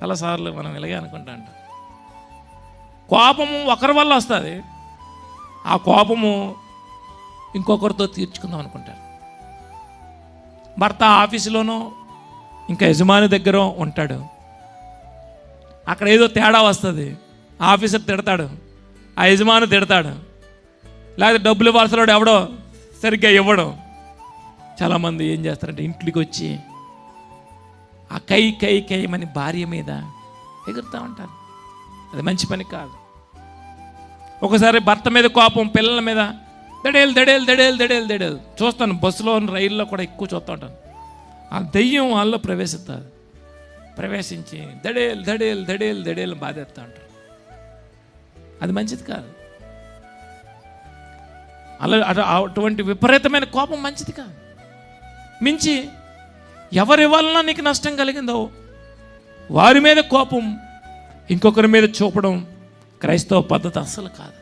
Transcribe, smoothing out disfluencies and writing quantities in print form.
చాలాసార్లు మనం ఇలాగే అనుకుంటా ఉంటాం. కోపము ఒకరి వల్ల వస్తుంది, ఆ కోపము ఇంకొకరితో తీర్చుకుందాం అనుకుంటారు. భర్త ఆఫీసులోనో ఇంకా యజమాని దగ్గర ఉంటాడు, అక్కడ ఏదో తేడా వస్తుంది, ఆఫీసర్ తిడతాడు, ఆ యజమాని తిడతాడు, లేకపోతే డబ్బులు ఇవ్వాల్సిన ఎవడో సరిగ్గా ఇవ్వడం. చాలామంది ఏం చేస్తారంటే ఇంటికి వచ్చి ఆ కై కై కైమని భార్య మీద ఎగురుతూ ఉంటారు. అది మంచి పని కాదు. ఒకసారి భర్త మీద కోపం, పిల్లల మీద దడేలు దడేలు దడేలు దడేలు దడేలు చూస్తాను. బస్సులో రైల్లో కూడా ఎక్కువ చూస్తూ ఉంటాను. ఆ దెయ్యం వాళ్ళలో ప్రవేశించి దడేలు దడేలు దడేలు దడేలు బాధేస్తూ ఉంటారు. అది మంచిది కాదు. అలా అటువంటి విపరీతమైన కోపం మంచిది కాదు. మించి ఎవరి వలన నీకు నష్టం కలిగిందో వారి మీద కోపం ఇంకొకరి మీద చూపడం క్రైస్తవ పద్ధతి అస్సలు కాదు.